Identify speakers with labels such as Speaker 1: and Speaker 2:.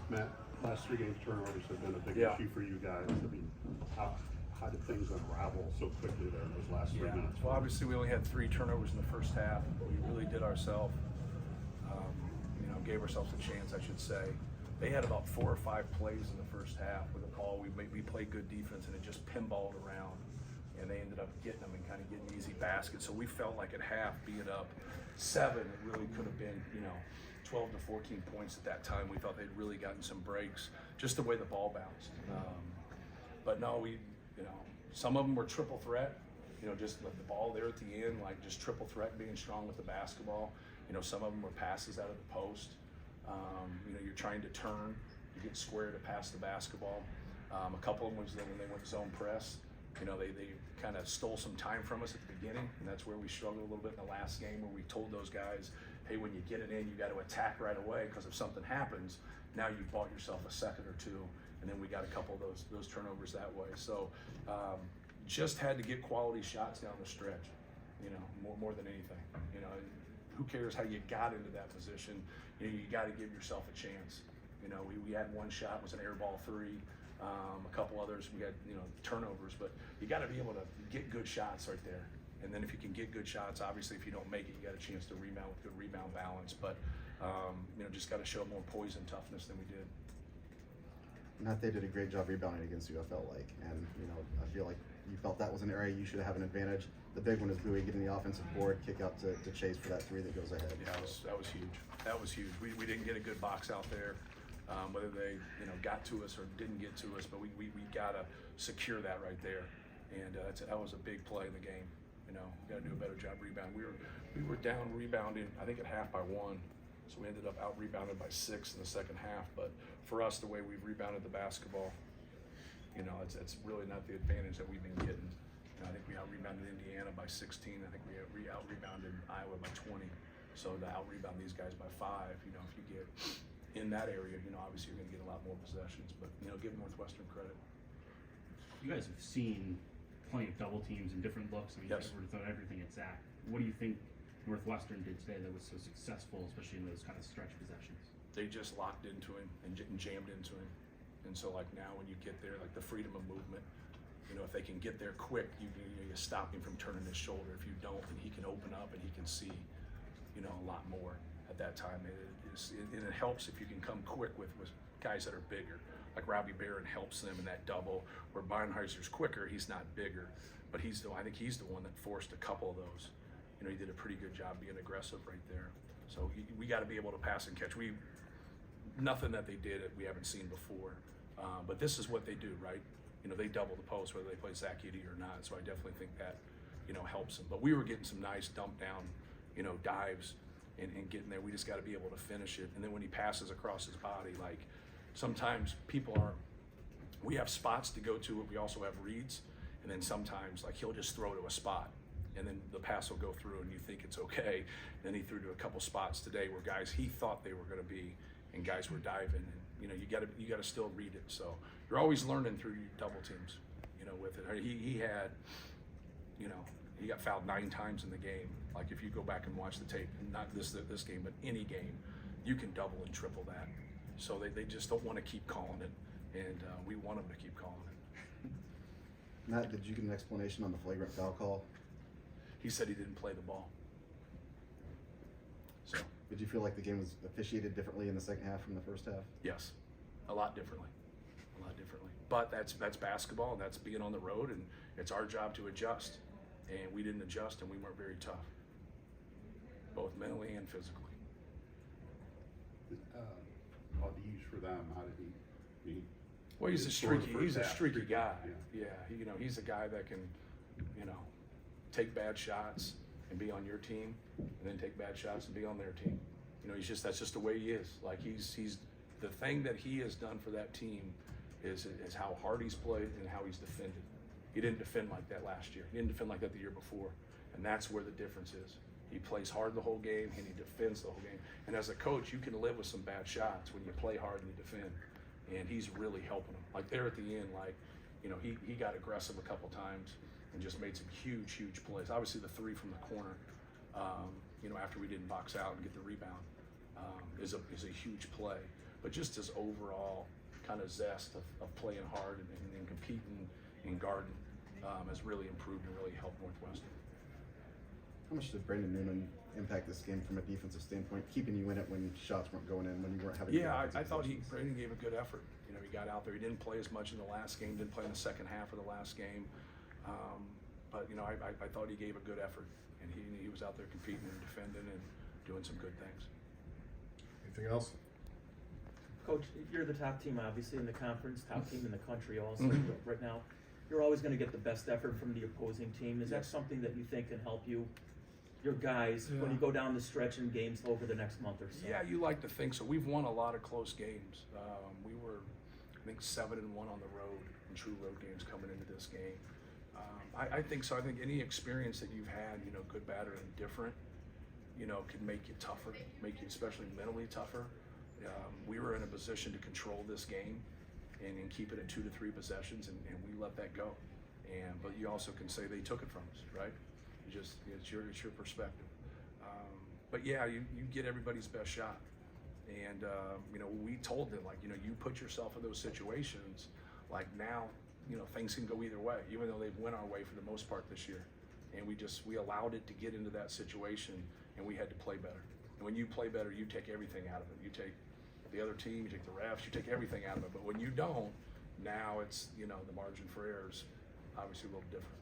Speaker 1: Matt, last 3 games turnovers have been a big
Speaker 2: Yeah.
Speaker 1: issue for you guys. I mean, how did things unravel so quickly there in those last 3 minutes?
Speaker 2: Well, obviously we only had 3 turnovers in the first half. We really did ourselves, gave ourselves a chance, I should say. They had about 4 or 5 plays in the first half with the ball. We played good defense and it just pinballed around, and they ended up getting them and kind of getting easy baskets. So we felt like at half, being up 7, it really could have been 12 to 14 points at that time. We thought they'd really gotten some breaks, just the way the ball bounced. But no, some of them were triple threat, just with the ball there at the end, like just triple threat, being strong with the basketball. Some of them were passes out of the post. You're trying to turn, you get square to pass the basketball. A couple of them was when they went zone press. They kind of stole some time from us at the beginning, and that's where we struggled a little bit in the last game, where we told those guys, hey, when you get it in, you got to attack right away, because if something happens, now you've bought yourself a second or two. And then we got a couple of those turnovers that way. So just had to get quality shots down the stretch, more than anything. Who cares how you got into that position? You got to give yourself a chance. We had 1 shot, was an air ball 3. A couple others, we had turnovers, but you got to be able to get good shots right there. And then if you can get good shots, obviously if you don't make it, you got a chance to rebound with good rebound balance. But just got to show more poise and toughness than we did.
Speaker 3: Matt, they did a great job rebounding against you, I felt like. And, I feel like you felt that was an area you should have an advantage. The big one is Bowie getting the offensive board, kick out to Chase for that 3 that goes ahead.
Speaker 2: Yeah, that was huge. That was huge. We didn't get a good box out there, whether they got to us or didn't get to us, but we got to secure that right there. And that was a big play in the game. Got to do a better job rebounding. We were down rebounding, I think at half by 1. So we ended up out rebounded by 6 in the second half. But for us, the way we've rebounded the basketball, it's really not the advantage that we've been getting. I think we out rebounded Indiana by 16. I think we out rebounded Iowa by 20. So to out rebound these guys by 5, if you get in that area, obviously you're going to get a lot more possessions. But give Northwestern credit.
Speaker 4: You guys have seen plenty of double teams and different looks. I mean,
Speaker 2: Yes.
Speaker 4: you've thrown everything at Zach. What do you think Northwestern did today that was so successful, especially in those kind of stretch possessions?
Speaker 2: They just locked into him and jammed into him. And so like now when you get there, like the freedom of movement, if they can get there quick, you stop him from turning his shoulder. If you don't, then he can open up and he can see, a lot more at that time. And it helps if you can come quick with guys that are bigger. Like Robbie Barron helps them in that double, where Beinheiser's quicker, he's not bigger. But I think he's the one that forced a couple of those. He did a pretty good job being aggressive right there. So we got to be able to pass and catch. Nothing that they did that we haven't seen before. But this is what they do, right? They double the post whether they play Zach Edey or not. So I definitely think that, helps them. But we were getting some nice dump down, dives and getting there. We just got to be able to finish it. And then when he passes across his body, like sometimes we have spots to go to, but we also have reads. And then sometimes like he'll just throw to a spot, and then the pass will go through and you think it's okay. And then he threw to a couple spots today where guys he thought they were going to be, and guys were diving. And you got to still read it. So you're always learning through your double teams, with it. He had, he got fouled 9 times in the game. Like if you go back and watch the tape, not this game, but any game, you can double and triple that. So they just don't want to keep calling it, and we want them to keep calling it.
Speaker 3: Matt, did you get an explanation on the flagrant foul call?
Speaker 2: He said he didn't play the ball. So
Speaker 3: Did you feel like the game was officiated differently in the second half from the first half?
Speaker 2: yes, a lot differently. But that's basketball, and that's being on the road, and it's our job to adjust. And we didn't adjust, and we weren't very tough, both mentally and physically.
Speaker 1: What do you use for them? How did he
Speaker 2: Well, he's a
Speaker 1: scored the
Speaker 2: streaky.
Speaker 1: first
Speaker 2: He's a
Speaker 1: half,
Speaker 2: streaky guy.
Speaker 1: Yeah.
Speaker 2: He's a guy that can, take bad shots and be on your team, and then take bad shots and be on their team. That's just the way he is. Like he's the thing that he has done for that team is how hard he's played and how he's defended. He didn't defend like that last year. He didn't defend like that the year before, and that's where the difference is. He plays hard the whole game, and he defends the whole game. And as a coach, you can live with some bad shots when you play hard and you defend. And he's really helping them. Like there at the end, he got aggressive a couple times and just made some huge plays. Obviously, the 3 from the corner, after we didn't box out and get the rebound, is a huge play. but just his overall kind of zest of playing hard and competing and guarding has really improved and really helped Northwestern.
Speaker 3: How much did Brandon Newman impact this game from a defensive standpoint, keeping you in it when shots weren't going in, when you weren't having?
Speaker 2: Yeah, I thought Brandon gave a good effort. You know, he got out there. He didn't play as much in the last game. Didn't play in the second half of the last game. But you know, I thought he gave a good effort, and he was out there competing and defending and doing some good things.
Speaker 5: Anything else?
Speaker 6: Coach, you're the top team obviously in the conference, top team in the country also
Speaker 2: Mhm.
Speaker 6: right now. You're always going to get the best effort from the opposing team. Is that
Speaker 2: Yes.
Speaker 6: something that you think can help you, your guys, when you go down the stretch in games over the next month or so?
Speaker 2: Yeah, you like to think so. We've won a lot of close games. We were, I think, 7-1 on the road in true road games coming into this game. I think so. I think any experience that you've had, you know, good, bad, or indifferent, you know, can make you tougher, make you especially mentally tougher. We were in a position to control this game and keep it at 2 to 3 possessions, and we let that go. But you also can say they took it from us, right? It's your perspective. But yeah, you get everybody's best shot, and you know, we told them, like, you know, you put yourself in those situations. Like now, you know, things can go either way, even though they've went our way for the most part this year, and we allowed it to get into that situation, and we had to play better. And when you play better, you take everything out of it. You take the other team, you take the refs, you take everything out of it. But when you don't, now it's, you know, the margin for error is obviously a little different.